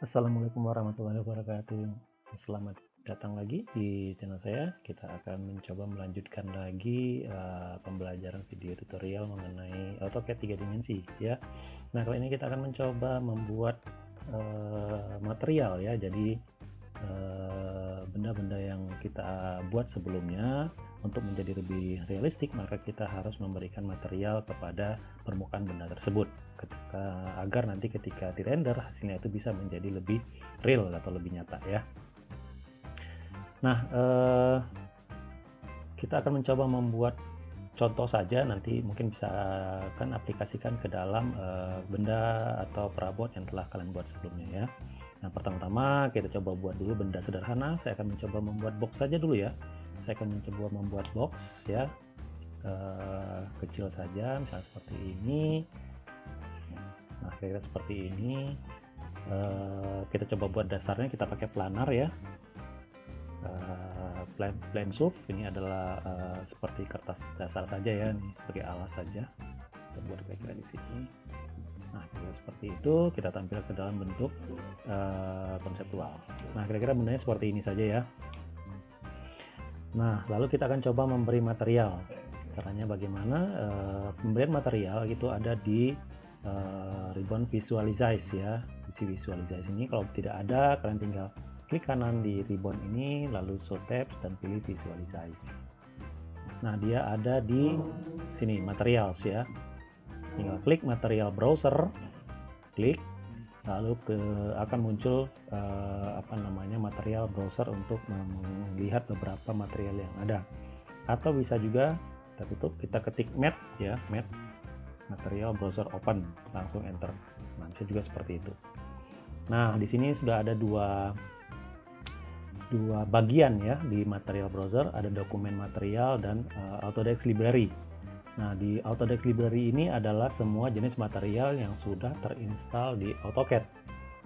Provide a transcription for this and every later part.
Assalamualaikum warahmatullahi wabarakatuh. Selamat datang lagi di channel saya. Kita akan mencoba melanjutkan lagi pembelajaran video tutorial mengenai AutoCAD 3 dimensi ya. Nah, kali ini kita akan mencoba membuat material ya. Jadi benda-benda yang kita buat sebelumnya untuk menjadi lebih realistik, maka kita harus memberikan material kepada permukaan benda tersebut agar nanti ketika dirender hasilnya itu bisa menjadi lebih real atau lebih nyata ya. Nah, kita akan mencoba membuat contoh saja, nanti mungkin bisa kan aplikasikan ke dalam benda atau perabot yang telah kalian buat sebelumnya ya. Nah, pertama-tama kita coba buat dulu benda sederhana. Saya akan mencoba membuat box saja dulu ya. Saya akan mencoba membuat box ya, kecil saja, misalnya seperti ini. Nah, kira-kira seperti ini. Kita coba buat dasarnya, kita pakai planar ya. Plan surf ini adalah seperti kertas dasar saja ya, ini sebagai alas saja. Kita buat kira-kira di sini. Nah, kira seperti itu, kita tampil ke dalam bentuk konseptual. Nah, kira-kira bendanya seperti ini saja ya. Nah, lalu kita akan coba memberi material. Caranya bagaimana? Pemberian material itu ada di ribbon visualize ya. Di visualize ini kalau tidak ada, kalian tinggal klik kanan di ribbon ini, lalu show tabs dan pilih visualize. Nah, dia ada di sini materials ya. Tinggal klik material browser, klik, lalu akan muncul material browser untuk melihat beberapa material yang ada. Atau bisa juga kita tutup, kita ketik mat ya, mat material browser open, langsung enter. Nah, bisa juga seperti itu. Nah, di sini sudah ada dua bagian ya di material browser, ada dokumen material dan Autodesk Library. Nah, di Autodesk Library ini adalah semua jenis material yang sudah terinstall di AutoCAD.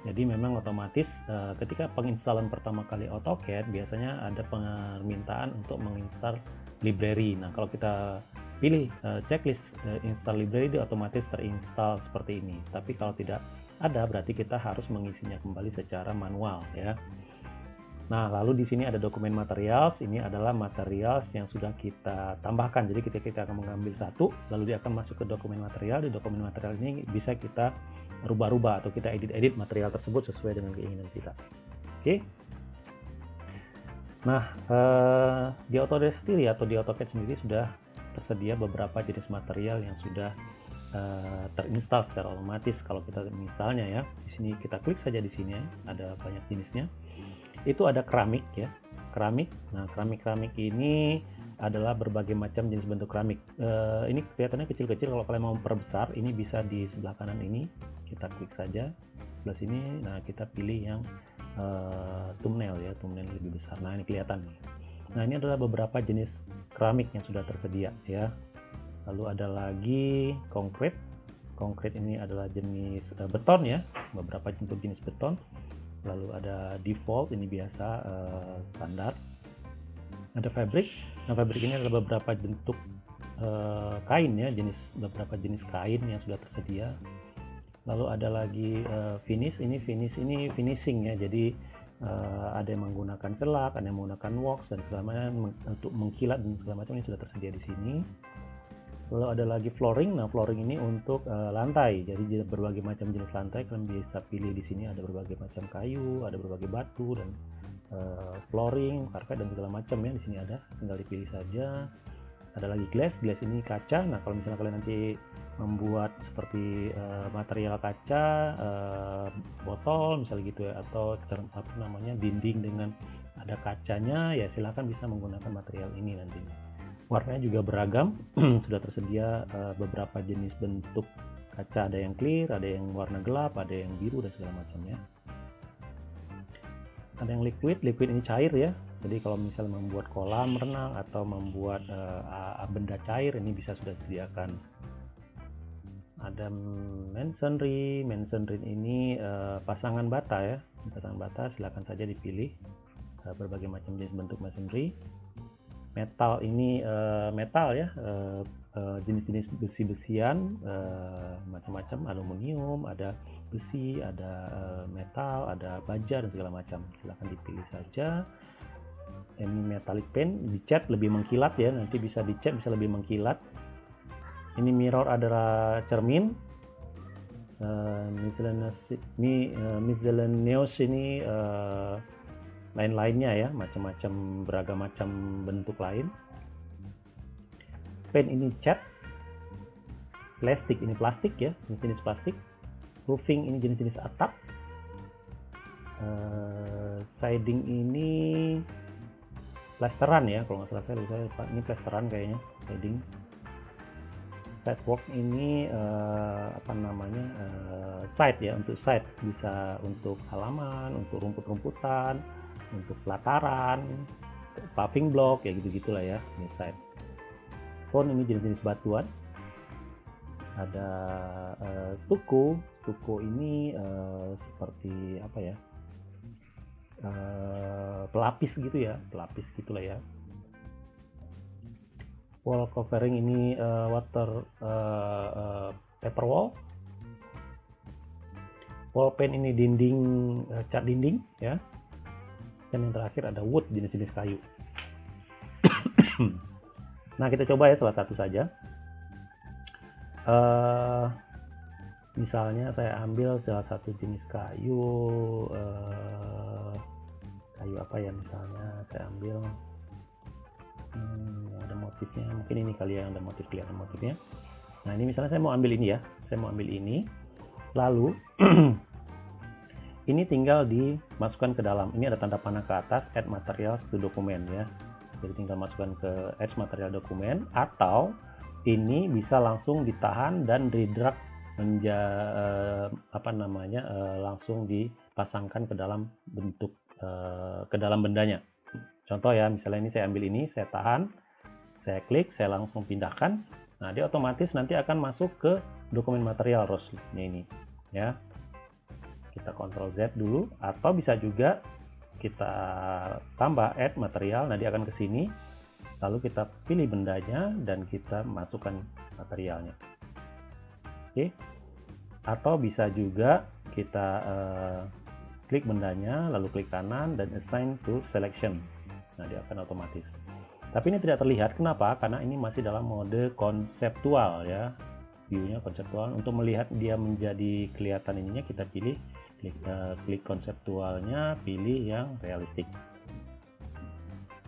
Jadi memang otomatis ketika penginstalan pertama kali AutoCAD biasanya ada permintaan untuk menginstal library. Nah, kalau kita pilih checklist install library, dia otomatis terinstall seperti ini. Tapi kalau tidak ada, berarti kita harus mengisinya kembali secara manual ya. Nah, lalu di sini ada dokumen materials. Ini adalah materials yang sudah kita tambahkan. Jadi kita akan mengambil satu, lalu dia akan masuk ke dokumen material. Di dokumen material ini bisa kita rubah-rubah atau kita edit-edit material tersebut sesuai dengan keinginan kita. Oke. Nah, di Autodesk sendiri atau di AutoCAD sendiri sudah tersedia beberapa jenis material yang sudah terinstall secara otomatis kalau kita menginstalnya ya. Di sini kita klik saja di sini ya, ada banyak jenisnya. Itu ada keramik ya, keramik. Nah, keramik ini adalah berbagai macam jenis bentuk keramik. Ini kelihatannya kecil-kecil, kalau kalian mau memperbesar ini bisa di sebelah kanan ini, kita klik saja sebelah sini. Nah, kita pilih yang thumbnail ya, thumbnail lebih besar. Nah, ini kelihatan nih. Nah, ini adalah beberapa jenis keramik yang sudah tersedia ya. Lalu ada lagi konkret. Konkret ini adalah jenis beton ya, beberapa bentuk jenis beton. Lalu ada default, ini biasa standar. Ada fabric. Nah, fabric ini adalah beberapa bentuk kain ya, beberapa jenis kain yang sudah tersedia. Lalu ada lagi finish. Ini finishing ya. Jadi ada yang menggunakan selak, ada yang menggunakan wax dan segala macam untuk mengkilat dan segala macam, ini sudah tersedia di sini. Lalu ada lagi flooring. Nah, flooring ini untuk lantai. Jadi berbagai macam jenis lantai kalian bisa pilih di sini. Ada berbagai macam kayu, ada berbagai batu dan flooring, karpet dan segala macam ya. Di sini ada, tinggal dipilih saja. Ada lagi glass. Glass ini kaca. Nah, kalau misalnya kalian nanti membuat seperti material kaca, botol misalnya gitu ya, atau dinding dengan ada kacanya ya, silahkan bisa menggunakan material ini nantinya. Warnanya juga beragam. Sudah tersedia beberapa jenis bentuk kaca, ada yang clear, ada yang warna gelap, ada yang biru dan segala macamnya. Ada yang liquid ini cair ya. Jadi kalau misalnya membuat kolam renang atau membuat benda cair, ini bisa sudah disediakan. Ada masonry ini pasangan bata ya. Pasangan bata silakan saja dipilih, berbagai macam jenis bentuk masonry. Metal ini metal ya, jenis-jenis besi-besian, macam-macam, aluminium, ada besi, ada metal, ada baja dan segala macam. Silahkan dipilih saja. Ini metallic paint, dicat lebih mengkilat ya, nanti bisa dicat bisa lebih mengkilat. Ini mirror adalah cermin. Miscellaneous ini lain-lainnya ya, macam-macam, beragam macam bentuk lain. Paint ini cat. Plastik ini plastik ya, jenis plastik. Roofing ini jenis-jenis atap. Siding ini plesteran ya, kalau nggak salah saya lupa, ini plesteran kayaknya siding. Sidewalk ini side ya, untuk side, bisa untuk halaman, untuk rumput-rumputan, untuk pelataran, paving block ya, gitu-gitulah ya, ini side. Stone ini jenis-jenis batuan. Ada stucco ini seperti apa ya, pelapis gitu ya, pelapis gitulah ya. Wall covering ini paper wall. Wall paint ini dinding, cat dinding ya. Dan yang terakhir ada wood, jenis-jenis kayu. Nah, kita coba ya salah satu saja. Misalnya saya ambil salah satu jenis kayu, kayu apa ya, misalnya saya ambil ada motifnya, mungkin ini kali ya, ada motif, kelihatan motifnya. Nah, ini misalnya saya mau ambil ini ya, saya mau ambil ini, lalu ini tinggal dimasukkan ke dalam. Ini ada tanda panah ke atas, add materials to document ya, jadi tinggal masukkan ke add material dokumen, atau ini bisa langsung ditahan dan redrag langsung dipasangkan ke dalam bentuk, ke dalam bendanya. Contoh ya, misalnya ini saya ambil ini, saya tahan, saya klik, saya langsung pindahkan. Nah, dia otomatis nanti akan masuk ke dokumen material ROS-nya ini ya. Kita Ctrl Z dulu, atau bisa juga kita tambah add material. Nah, dia akan ke sini, lalu kita pilih bendanya dan kita masukkan materialnya. Oke. Atau bisa juga kita klik bendanya, lalu klik kanan dan assign to selection. Nah, dia akan otomatis. Tapi ini tidak terlihat, kenapa? Karena ini masih dalam mode konseptual ya, view-nya konseptual. Untuk melihat dia menjadi kelihatan ininya, kita pilih klik konseptualnya, pilih yang realistik.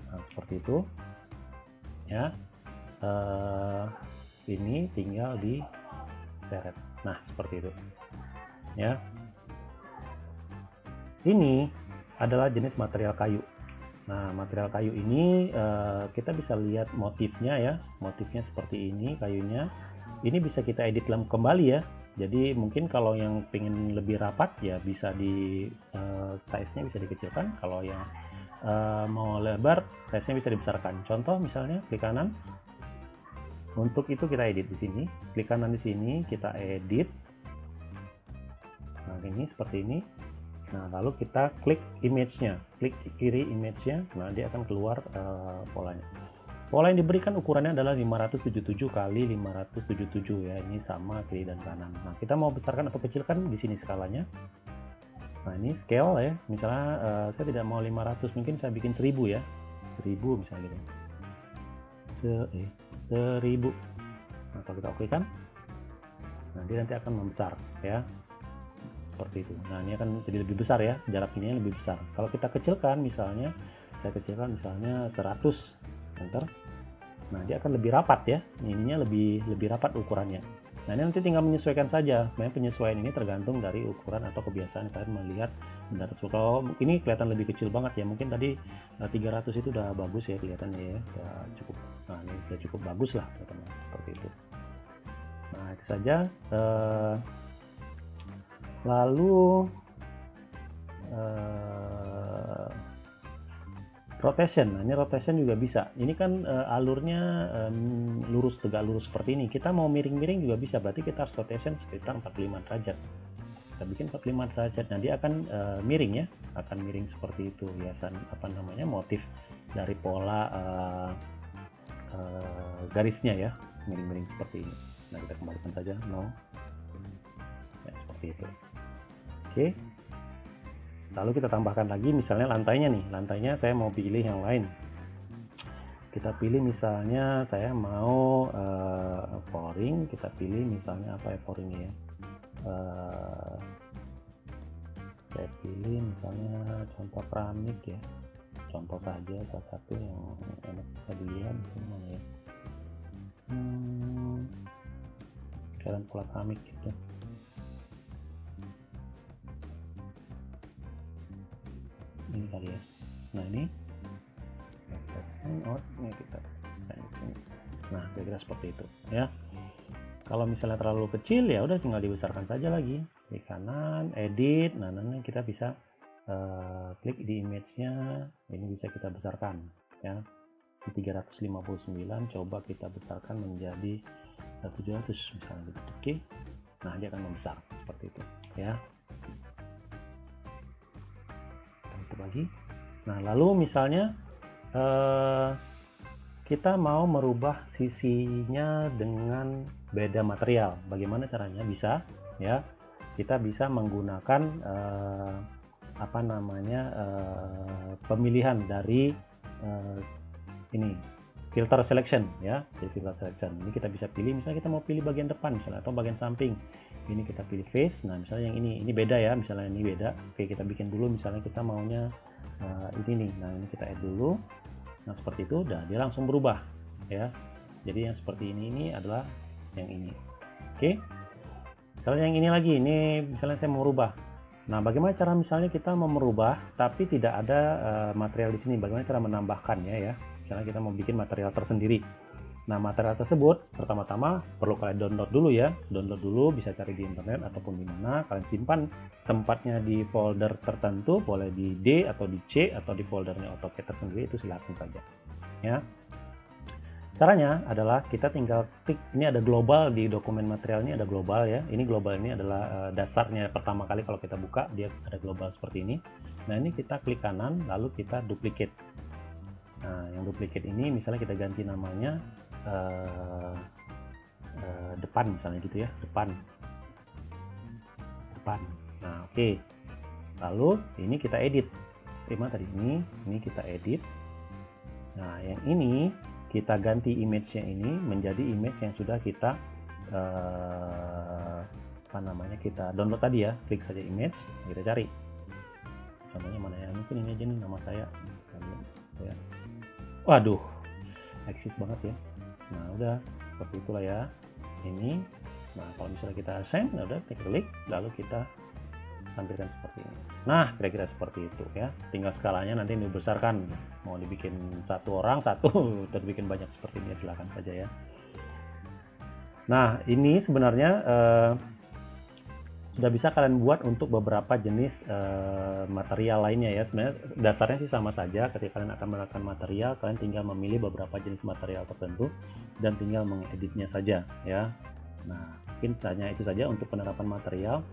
Nah, seperti itu ya. Ini tinggal diseret. Nah, seperti itu ya. Ini adalah jenis material kayu. Nah, material kayu ini kita bisa lihat motifnya ya, motifnya seperti ini kayunya. Ini bisa kita edit kembali ya. Jadi mungkin kalau yang pengen lebih rapat ya bisa size-nya bisa dikecilkan. Kalau yang mau lebar, size-nya bisa dibesarkan. Contoh misalnya klik kanan. Untuk itu kita edit di sini. Klik kanan di sini, kita edit. Nah, ini seperti ini. Nah, lalu kita klik image-nya, klik kiri image-nya, nah dia akan keluar polanya. Pola yang diberikan ukurannya adalah 577 kali 577 ya, ini sama kiri dan kanan. Nah, kita mau besarkan atau kecilkan di sini skalanya. Nah, ini scale ya, misalnya saya tidak mau 500, mungkin saya bikin 1000 ya, 1000 misalnya gitu. 1000. Nah, kalau kita oke kan, nah dia nanti akan membesar ya. Seperti itu. Nah, ini akan jadi lebih besar ya, jarak ini lebih besar. Kalau kita kecilkan misalnya, saya kecilkan misalnya 100, enter. Nah, dia akan lebih rapat ya, ininya lebih rapat ukurannya. Nah, ini nanti tinggal menyesuaikan saja. Sebenarnya penyesuaian ini tergantung dari ukuran atau kebiasaan kalian melihat benda tersebut. Kalau ini kelihatan lebih kecil banget ya, mungkin tadi 300 itu udah bagus ya kelihatannya ya, udah cukup. Nah, ini udah cukup bagus lah teman-teman, seperti itu. Nah, itu saja. Lalu rotation. Nah, ini rotation juga bisa. Ini kan alurnya lurus, tegak lurus seperti ini. Kita mau miring-miring juga bisa. Berarti kita harus rotation sekitar 45 derajat. Kita bikin 45 derajat. Nah, dia akan miring ya, akan miring seperti itu. Hiasan motif dari pola garisnya ya, miring-miring seperti ini. Nah, kita kembalikan saja no, ya seperti itu. Oke, lalu kita tambahkan lagi misalnya lantainya nih, lantainya saya mau pilih yang lain. Kita pilih misalnya saya mau flooring, kita pilih misalnya apa ya flooringnya ya, saya pilih misalnya contoh keramik ya, contoh saja salah satu yang enak bisa dilihat mana ya, kalian pola keramik gitu. Ini kali ya. Nah ini kita sign out, ini kita sign in. Nah kira-kira seperti itu ya. Kalau misalnya terlalu kecil ya udah tinggal dibesarkan saja lagi, klik kanan edit. Nah nanti kita bisa klik di image-nya, ini bisa kita besarkan ya, di 359 coba kita besarkan menjadi 700 misalnya gitu. Oke, nah dia akan membesar seperti itu ya. Itu lagi. Nah lalu misalnya kita mau merubah sisinya dengan beda material, bagaimana caranya? Bisa ya, kita bisa menggunakan apa namanya pemilihan dari ini filter selection ya, jadi filter selection ini kita bisa pilih, misalnya kita mau pilih bagian depan misalnya atau bagian samping, ini kita pilih face. Nah misalnya yang ini beda ya, misalnya ini beda, oke kita bikin dulu misalnya kita maunya ini nih. Nah ini kita add dulu. Nah seperti itu, dan dia langsung berubah ya, jadi yang seperti ini adalah yang ini. Oke, misalnya yang ini lagi, ini misalnya saya mau merubah. Nah bagaimana cara misalnya kita mau merubah tapi tidak ada material di sini, bagaimana cara menambahkannya ya. Misalnya kita mau bikin material tersendiri. Nah material tersebut pertama-tama perlu kalian download dulu ya, download dulu, bisa cari di internet ataupun di mana, kalian simpan tempatnya di folder tertentu, boleh di D atau di C atau di foldernya AutoCAD tersendiri, itu silakan saja ya. Caranya adalah kita tinggal klik, ini ada global di dokumen materialnya, ada global ya. Ini global ini adalah dasarnya pertama kali kalau kita buka dia ada global seperti ini. Nah ini kita klik kanan lalu kita duplicate. Nah yang duplicate ini misalnya kita ganti namanya depan misalnya gitu ya, depan. Nah oke, lalu ini kita edit. Terima tadi ini kita edit. Nah yang ini kita ganti image-nya ini menjadi image yang sudah kita apa namanya kita download tadi ya. Klik saja image, kita cari contohnya mana ya, mungkin ini aja nih nama saya ya. Waduh eksis banget ya. Nah udah seperti itulah ya ini. Nah kalau misalnya kita assign, nah udah kita klik lalu kita tampilkan seperti ini. Nah kira-kira seperti itu ya, tinggal skalanya nanti dibesarkan, mau dibikin satu orang satu atau dibikin banyak seperti ini silahkan saja ya. Nah ini sebenarnya sudah bisa kalian buat untuk beberapa jenis material lainnya ya. Sebenarnya dasarnya sih sama saja, ketika kalian akan menggunakan material kalian tinggal memilih beberapa jenis material tertentu dan tinggal mengeditnya saja ya. Nah mungkin hanya itu saja untuk penerapan material.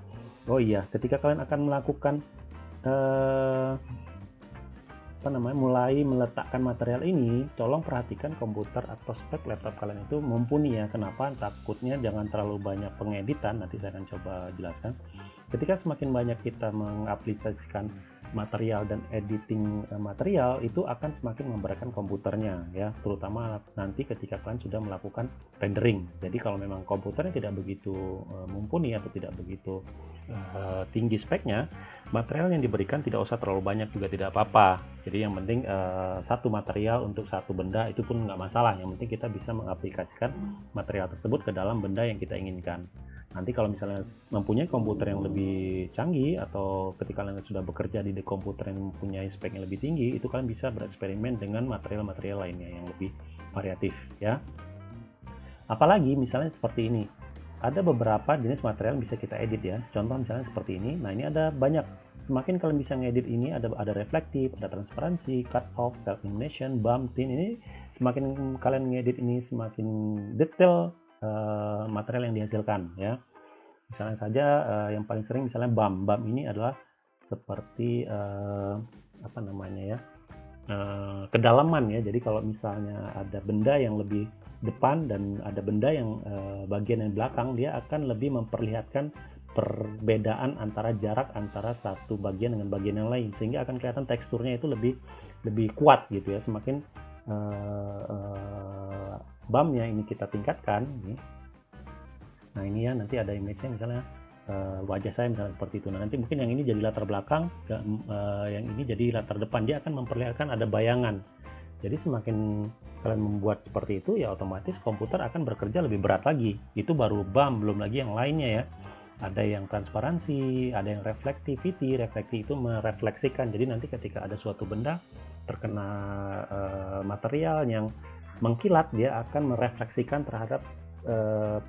Oh iya, ketika kalian akan melakukan mulai meletakkan material ini, tolong perhatikan komputer atau spek laptop kalian itu mumpuni ya. Kenapa? Takutnya jangan terlalu banyak pengeditan, nanti saya akan coba jelaskan. Ketika semakin banyak kita mengaplikasikan material dan editing material, itu akan semakin memberatkan komputernya ya, terutama nanti ketika kalian sudah melakukan rendering. Jadi kalau memang komputernya tidak begitu mumpuni atau tidak begitu tinggi speknya, material yang diberikan tidak usah terlalu banyak juga tidak apa-apa. Jadi yang penting satu material untuk satu benda itu pun nggak masalah, yang penting kita bisa mengaplikasikan material tersebut ke dalam benda yang kita inginkan. Nanti kalau misalnya mempunyai komputer yang lebih canggih atau ketika kalian sudah bekerja di komputer yang mempunyai spek yang lebih tinggi, itu kalian bisa bereksperimen dengan material-material lainnya yang lebih variatif ya. Apalagi misalnya seperti ini, ada beberapa jenis material yang bisa kita edit ya. Contoh misalnya seperti ini. Nah ini ada banyak. Semakin kalian bisa ngedit ini, ada reflektif, ada transparansi, cut off, self illumination, bump, thin. Ini semakin kalian ngedit ini semakin detail material yang dihasilkan ya. Misalnya saja yang paling sering misalnya bump ini adalah seperti apa namanya ya, kedalaman ya. Jadi kalau misalnya ada benda yang lebih depan dan ada benda yang bagian yang belakang, dia akan lebih memperlihatkan perbedaan antara jarak antara satu bagian dengan bagian yang lain, sehingga akan kelihatan teksturnya itu lebih kuat gitu ya. Semakin BAM-nya ini kita tingkatkan. Nah ini ya, nanti ada image-nya misalnya wajah saya misalnya seperti itu. Nah nanti mungkin yang ini jadi latar belakang, yang ini jadi latar depan. Dia akan memperlihatkan ada bayangan. Jadi semakin kalian membuat seperti itu, ya otomatis komputer akan bekerja lebih berat lagi. Itu baru BAM, belum lagi yang lainnya ya. Ada yang transparansi, ada yang reflectivity. Reflekti itu merefleksikan. Jadi nanti ketika ada suatu benda terkena material yang mengkilat, dia akan merefleksikan terhadap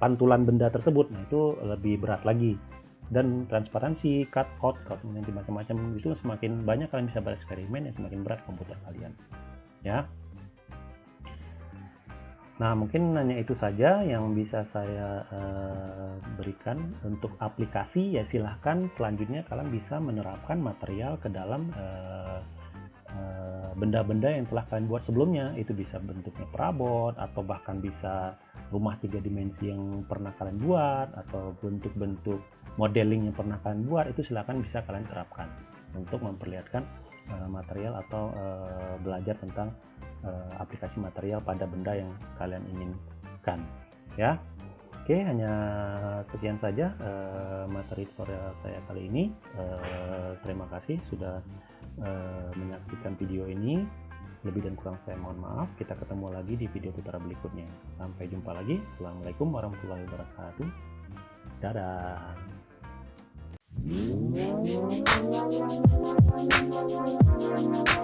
pantulan benda tersebut. Nah itu lebih berat lagi. Dan transparansi, cut out, nanti macam-macam itu semakin banyak kalian bisa bereksperimen, ya semakin berat komputer kalian ya. Nah mungkin hanya itu saja yang bisa saya berikan untuk aplikasi. Ya silahkan selanjutnya kalian bisa menerapkan material ke dalam benda-benda yang telah kalian buat sebelumnya. Itu bisa bentuknya perabot, atau bahkan bisa rumah 3 dimensi yang pernah kalian buat, atau bentuk-bentuk modeling yang pernah kalian buat. Itu silahkan bisa kalian terapkan untuk memperlihatkan material atau belajar tentang aplikasi material pada benda yang kalian inginkan ya. Oke, hanya sekian saja materi tutorial saya kali ini. Terima kasih sudah menyaksikan video ini. Lebih dan kurang saya mohon maaf. Kita ketemu lagi di video tutorial berikutnya. Sampai jumpa lagi. Assalamualaikum warahmatullahi wabarakatuh. Dadah.